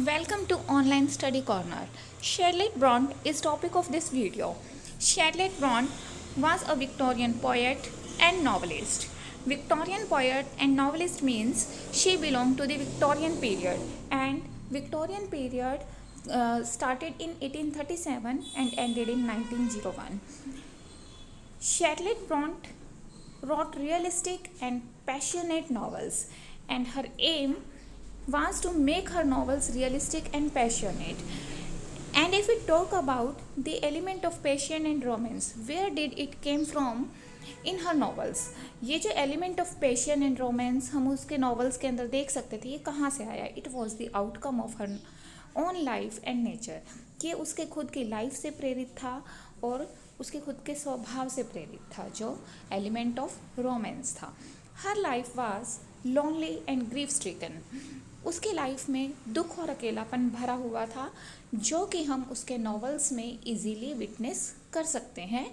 Welcome to Online Study Corner. Charlotte Bronte is topic of this video. Charlotte Bronte was a Victorian poet and novelist. Victorian poet and novelist means she belonged to the Victorian period, and Victorian period started in 1837 and ended in 1901. Charlotte Bronte wrote realistic and passionate novels, and her aim was to make her novels realistic and passionate. And if we talk about the element of passion and romance, where did it came from in her novels? ये जो element of passion and romance हम उसके novels के अंदर देख सकते थे, ये कहाँ से आया? It was the outcome of her own life and nature. ये उसके खुद की लाइफ से प्रेरित था और उसके खुद के स्वभाव से प्रेरित था, जो एलिमेंट ऑफ रोमांस था. हर life was lonely and grief stricken. उसकी लाइफ में दुख और अकेलापन भरा हुआ था, जो कि हम उसके नॉवेल्स में इजीली विटनेस कर सकते हैं.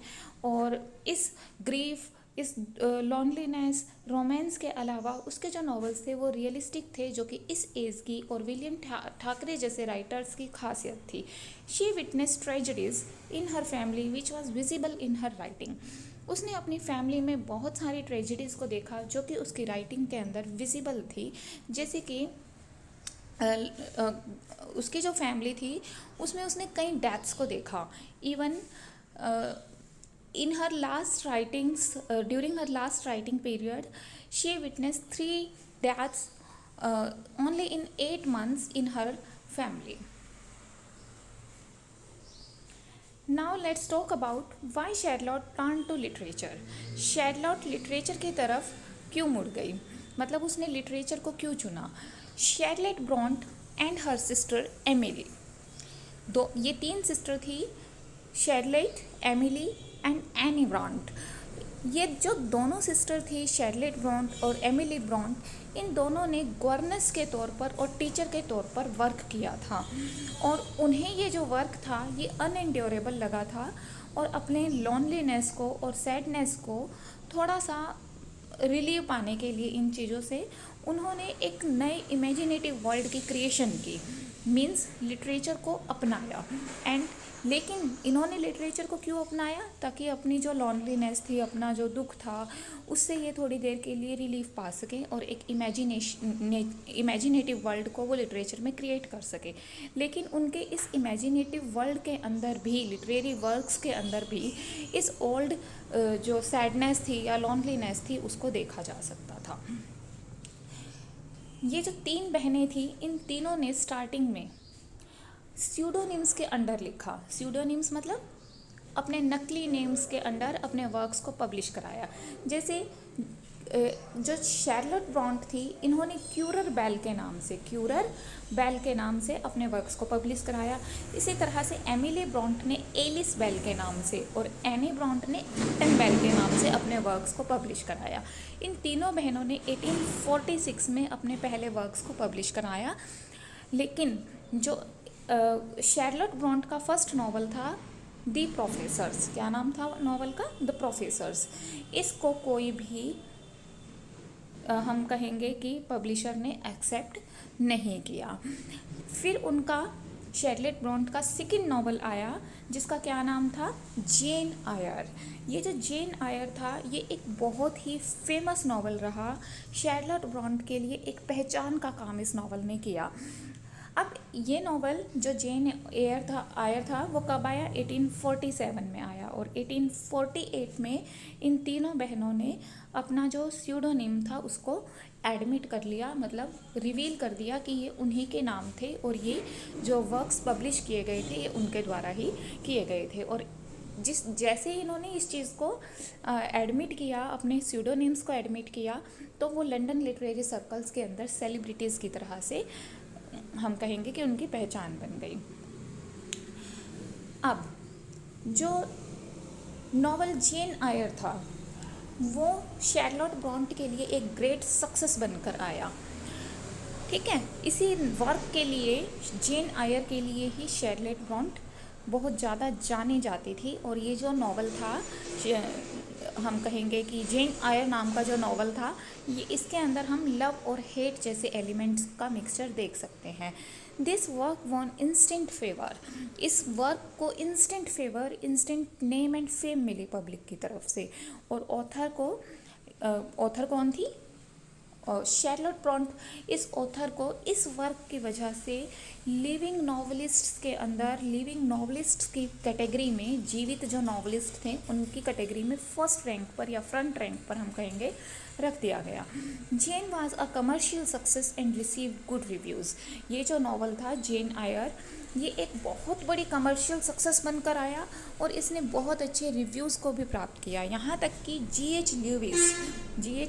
और इस ग्रीफ, इस लॉनलीनेस, रोमांस के अलावा उसके जो नॉवेल्स थे वो रियलिस्टिक थे, जो कि इस एज की और विलियम ठाकरे जैसे राइटर्स की खासियत थी. She witness tragedies in her family which was visible in her writing. उसने अपनी फैमिली में बहुत सारी ट्रेजेडीज़ को देखा जो कि उसकी राइटिंग के अंदर विजिबल थी. जैसे कि उसकी जो फैमिली थी उसमें उसने कई डेथ्स को देखा. Even in her last writings, during her last writing period, she witnessed 3 deaths only in 8 months in her family. Now let's talk about why Charlotte turned to literature. Charlotte literature की तरफ क्यों मुड़ गई, मतलब उसने literature को क्यों चुना. Charlotte Bronte and her sister Emily, ये 3 सिस्टर थी, Charlotte, Emily एंड एनी ब्रॉन्ट. ये जो दोनों सिस्टर थी, शार्लेट ब्रॉन्ट और एमिली ब्रॉन्ट, इन दोनों ने गवर्नेंस के तौर पर और टीचर के तौर पर वर्क किया था. और उन्हें ये जो वर्क था ये अनएंड्योरेबल लगा था, और अपने लॉनलीनेस को और सैडनेस को थोड़ा सा रिलीव पाने के लिए इन चीज़ों से उन्होंने एक नए इमेजिनेटिव वर्ल्ड की क्रिएशन की, मीन्स लिटरेचर को अपनाया. एंड लेकिन इन्होंने लिटरेचर को क्यों अपनाया? ताकि अपनी जो लॉनलीनेस थी, अपना जो दुख था, उससे ये थोड़ी देर के लिए रिलीफ पा सकें और एक इमेजिनेटिव वर्ल्ड को वो लिटरेचर में क्रिएट कर सके. लेकिन उनके इस इमेजिनेटिव वर्ल्ड के अंदर भी, लिटरेरी वर्क्स के अंदर भी इस ओल्ड जो सैडनेस थी या लॉनलीनेस थी उसको देखा जा सकता था. ये जो 3 बहनें थी, इन तीनों ने स्टार्टिंग में स्यूडोनिम्स के अंडर लिखा. स्यूडोनिम्स मतलब अपने नकली नेम्स के अंडर अपने वर्क्स को पब्लिश कराया. जैसे जो शार्लोट ब्रॉन्ट थी, इन्होंने क्यूरर बेल के नाम से अपने वर्क्स को पब्लिश कराया. इसी तरह से एमिली ब्रॉन्ट ने एलिस बेल के नाम से और एनी ब्रॉन्ट ने एटन बेल के नाम से अपने वर्क्स को पब्लिश कराया. इन तीनों बहनों ने 1846 में अपने पहले वर्क्स को पब्लिश कराया. लेकिन जो शार्लोट ब्रॉन्ट का फर्स्ट नॉवल था द प्रोफेसर्स. क्या नाम था नॉवल का? The professors. इसको कोई भी हम कहेंगे कि पब्लिशर ने एक्सेप्ट नहीं किया. फिर उनका शार्लोट ब्रॉन्ट का सेकंड नॉवल आया जिसका क्या नाम था? जेन आयर. ये जो जेन आयर था ये एक बहुत ही फेमस नॉवल रहा. शार्लोट ब्रॉन्ट के लिए एक पहचान का काम इस नॉवल ने किया. अब ये नॉवल जो जेन आयर था वो कब आया? 1847 में आया. और 1848 में इन तीनों बहनों ने अपना जो स्यूडोनिम था उसको एडमिट कर लिया, मतलब रिवील कर दिया कि ये उन्हीं के नाम थे और ये जो वर्क्स पब्लिश किए गए थे ये उनके द्वारा ही किए गए थे. और जैसे ही इन्होंने इस चीज़ को एडमिट किया, अपने स्यूडोनिम्स को एडमिट किया, तो वो लंदन लिटरेरी सर्कल्स के अंदर सेलिब्रिटीज़ की तरह से हम कहेंगे कि उनकी पहचान बन गई. अब जो नॉवल जेन आयर था वो शार्लोट ब्रॉन्ट के लिए एक ग्रेट सक्सेस बनकर आया. ठीक है, इसी वर्क के लिए, जेन आयर के लिए ही शार्लोट ब्रॉन्ट बहुत ज़्यादा जानी जाती थी. और ये जो नॉवल था हम कहेंगे कि जेन आयर नाम का जो नॉवल था, ये इसके अंदर हम लव और हेट जैसे एलिमेंट्स का मिक्सचर देख सकते हैं। This work won instant favour, इस वर्क को instant favour, instant name and fame मिली पब्लिक की तरफ से। और ऑथर कौन थी? शैर्लोट ब्रॉन्ट। इस ऑथर को इस वर्क की वजह से लिविंग नॉवलिस्ट्स के अंदर, लिविंग नॉवलिस्ट्स की कैटेगरी में, जीवित जो नॉवलिस्ट थे उनकी कैटेगरी में फर्स्ट रैंक पर या फ्रंट रैंक पर हम कहेंगे रख दिया गया। Jane was a commercial success and received good reviews. ये जो नॉवल था जेन आयर, ये एक बहुत बड़ी कमर्शियल सक्सेस बनकर आया और इसने बहुत अच्छे रिव्यूज़ को भी प्राप्त किया। यहाँ तक कि जी.एच.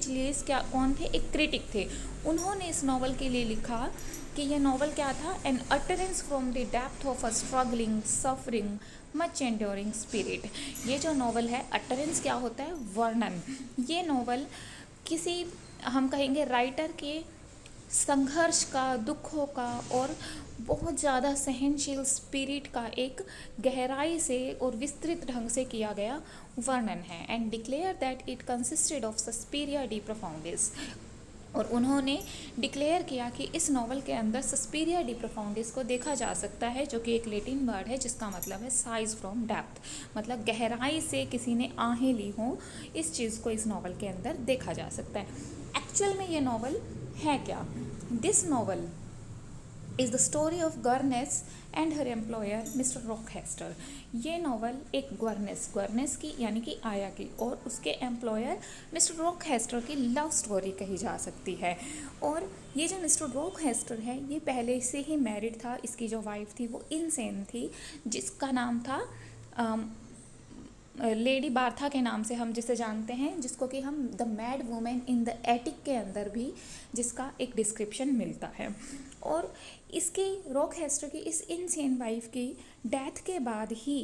ल्यूइस क्या कौन थे? एक क्रिटिक थे। उन्होंने इस नॉवल के लिए लिखा कि यह नॉवल क्या था? An utterance from the depth of a struggling, suffering, much enduring spirit. ये जो नॉवल है, अटरेंस क्या होता है? वर्णन। ये नॉवल किसी, हम कहेंगे, राइटर के संघर्ष का, दुखों का और बहुत ज़्यादा सहनशील स्पिरिट का एक गहराई से और विस्तृत ढंग से किया गया वर्णन है। And declare that it consisted of Suspiria de Profundis. और उन्होंने डिक्लेयर किया कि इस नॉवल के अंदर सस्पीरिया डी प्रोफाउंडिस को देखा जा सकता है, जो कि एक लैटिन वर्ड है जिसका मतलब है साइज फ्रॉम डेप्थ, मतलब गहराई से किसी ने आहें ली हों। इस चीज़ को इस नॉवल के अंदर देखा जा सकता है। एक्चुअल में ये नॉवल है क्या? This novel is the story of governess and her employer mister Rochester. ये नॉवल एक गर्नेस की, यानी कि आया की, और उसके एम्प्लॉयर मिस्टर रॉकहेस्टर की लव स्टोरी कही जा सकती है। और ये जो मिस्टर रॉकहेस्टर है, ये पहले से ही मैरिड था। इसकी जो वाइफ थी वो इनसेन थी, जिसका नाम था लेडी बार्था के नाम से हम जिसे जानते हैं, जिसको कि हम the mad women in the attic के अंदर भी जिसका एक डिस्क्रिप्शन मिलता है। और इसकी रॉकहेस्टर की इस इनसेन वाइफ की डेथ के बाद ही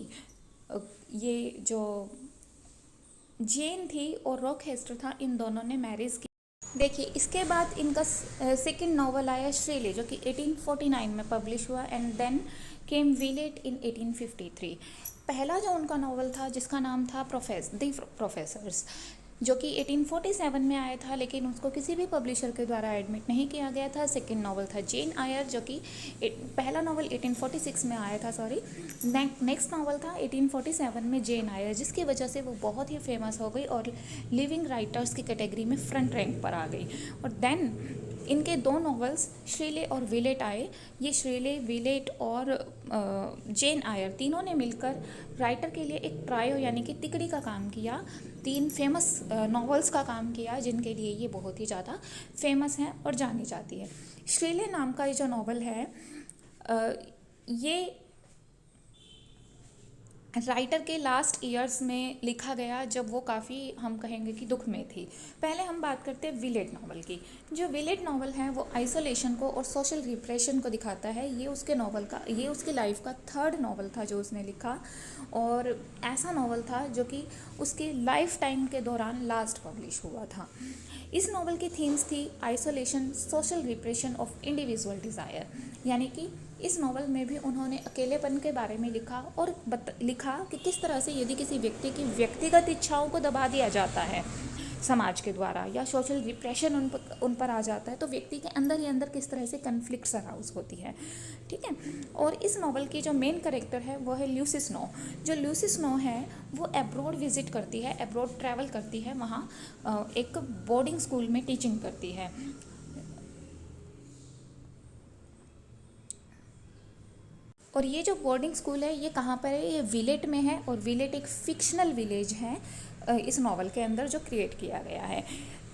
ये जो जेन थी और रॉकहेस्टर था, इन दोनों ने मैरिज की। देखिए, इसके बाद इनका सेकंड नॉवल आया श्रेले, जो कि 1849 में पब्लिश हुआ, एंड देन केम विलेट इन 1853। पहला जो उनका नॉवल था, जिसका नाम था द प्रोफेसर्स, जो कि 1847 में आया था, लेकिन उसको किसी भी पब्लिशर के द्वारा एडमिट नहीं किया गया था। सेकंड नॉवल था जेन आयर, जो कि पहला नॉवल 1846 में आया था, सॉरी। नेक्स्ट नॉवल था 1847 में जेन आयर, जिसकी वजह से वो बहुत ही फेमस हो गई और लिविंग राइटर्स की कैटेगरी में फ्रंट रैंक पर आ गई। और देन इनके दो नॉवेल्स श्रीले और विलेट आए। ये श्रीले, विलेट और जेन आयर तीनों ने मिलकर राइटर के लिए एक ट्रायो, यानी कि तिकड़ी का काम किया। तीन फेमस नॉवेल्स का काम किया, जिनके लिए ये बहुत ही ज़्यादा फेमस हैं और जानी जाती है। श्रीले नाम का ये जो नॉवल है, ये राइटर के लास्ट ईयर्स में लिखा गया, जब वो काफ़ी, हम कहेंगे कि दुख में थी। पहले हम बात करते हैं विलेट नॉवल की। जो विलेट नॉवल है वो आइसोलेशन को और सोशल रिप्रेशन को दिखाता है। ये उसकी लाइफ का थर्ड नॉवल था जो उसने लिखा, और ऐसा नॉवल था जो कि उसकी लाइफ टाइम के दौरान लास्ट पब्लिश हुआ था। इस नॉवल की थीम्स थी isolation, social repression of individual desire, यानी कि इस नॉवल में भी उन्होंने अकेलेपन के बारे में लिखा और लिखा कि किस तरह से यदि किसी व्यक्ति की व्यक्तिगत इच्छाओं को दबा दिया जाता है समाज के द्वारा, या सोशल रिप्रेशन उन पर आ जाता है, तो व्यक्ति के अंदर ही अंदर किस तरह से कन्फ्लिक्ट्स अराउज होती है। ठीक है। और इस नॉवल की जो मेन कैरेक्टर है वो है ल्यूसी स्नो। जो ल्यूसी स्नो है वो एब्रॉड विजिट करती है, एब्रॉड ट्रैवल करती है, वहाँ एक बोर्डिंग स्कूल में टीचिंग करती है। और ये जो बोर्डिंग स्कूल है ये कहाँ पर है? ये विलेट में है, और विलेट एक फिक्शनल विलेज है इस नॉवल के अंदर जो क्रिएट किया गया है।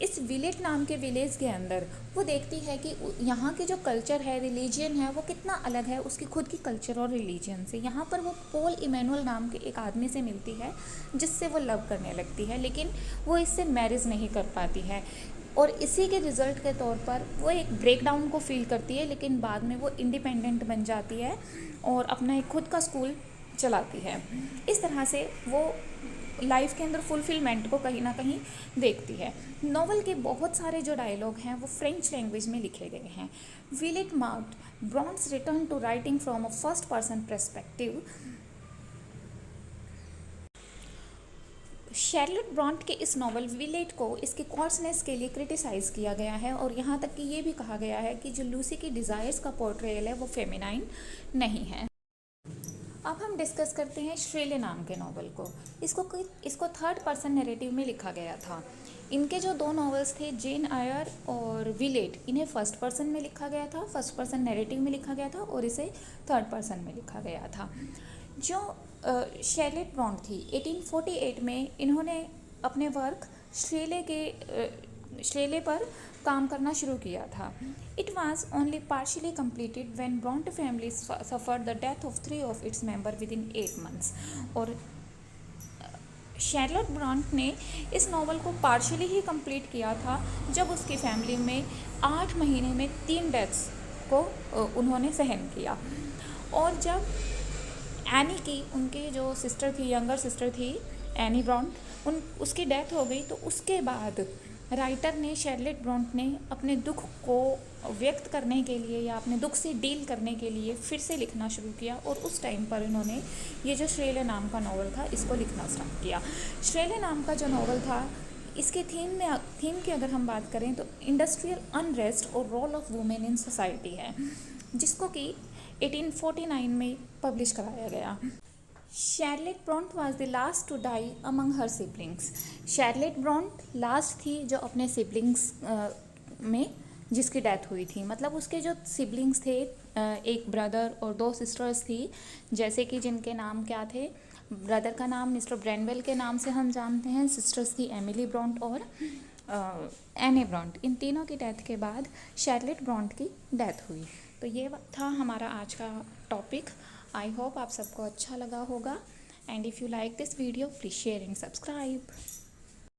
इस विलेट नाम के विलेज के अंदर वो देखती है कि यहाँ के जो कल्चर है, रिलीजियन है, वो कितना अलग है उसकी खुद की कल्चर और रिलीजियन से। यहाँ पर वो पॉल इमैनुअल नाम के एक आदमी से मिलती है, जिससे वो लव करने लगती है, लेकिन वो इससे मैरिज नहीं कर पाती है। और इसी के रिज़ल्ट के तौर पर वो एक ब्रेकडाउन को फील करती है, लेकिन बाद में वो इंडिपेंडेंट बन जाती है और अपना एक खुद का स्कूल चलाती है। इस तरह से वो लाइफ के अंदर फुलफिलमेंट को कहीं ना कहीं देखती है। नॉवल के बहुत सारे जो डायलॉग हैं वो फ्रेंच लैंग्वेज में लिखे गए हैं। Villette marked Bronte's return to writing from a first person perspective Charlotte Bronte के इस नॉवल विलेट को इसके कॉर्सनेस के लिए क्रिटिसाइज़ किया गया है और यहाँ तक कि ये भी कहा गया है कि जो लूसी की डिज़ायर्स का पोर्ट्रेयल है वो फेमिनाइन नहीं है। अब हम डिस्कस करते हैं श्रेले नाम के नॉवल को। इसको थर्ड पर्सन नैरेटिव में लिखा गया था। इनके जो दो नॉवेल्स थे जेन आयर और विलेट, इन्हें फर्स्ट पर्सन में लिखा गया था, फर्स्ट पर्सन नैरेटिव में लिखा गया था और इसे थर्ड पर्सन में लिखा गया था। जो शैरलोट ब्रॉन्ट थी 1848 में इन्होंने अपने वर्क श्रेले पर काम करना शुरू किया था। It was only partially completed when Bronte family suffered the death of 3 of its member within 8 months. और शैरलोट ब्रॉन्ट ने इस नॉवल को पार्शियली ही कंप्लीट किया था जब उसकी फैमिली में 8 महीने में 3 डेथ्स को उन्होंने सहन किया। और जब एनी की, उनकी जो सिस्टर थी, यंगर सिस्टर थी एनी ब्रॉन्ट, उसकी डेथ हो गई, तो उसके बाद राइटर ने, शैरलोट ब्रॉन्ट ने अपने दुख को व्यक्त करने के लिए या अपने दुख से डील करने के लिए फिर से लिखना शुरू किया और उस टाइम पर इन्होंने ये जो श्रेले नाम का नॉवल था इसको लिखना स्टार्ट किया। श्रेले नाम का जो नॉवल था, इसके थीम की अगर हम बात करें तो इंडस्ट्रियल अनरेस्ट और role of women in society है, जिसको कि 1849 में पब्लिश कराया गया। Charlotte Bronte was the last to die among her siblings. Charlotte Bronte last थी जो अपने सिबलिंग्स में जिसकी डेथ हुई थी। मतलब उसके जो सिबलिंग्स थे, एक ब्रदर और 2 सिस्टर्स थी, जैसे कि जिनके नाम क्या थे, ब्रदर का नाम मिस्टर ब्रैनवेल के नाम से हम जानते हैं, सिस्टर्स थी एमिली ब्रॉन्ट और एने ब्रॉन्ट। इन तीनों की डेथ के बाद शैरलोट ब्रॉन्ट की डेथ हुई। तो ये था हमारा आज का टॉपिक। आई होप आप सबको अच्छा लगा होगा, and if you like this video please share and subscribe.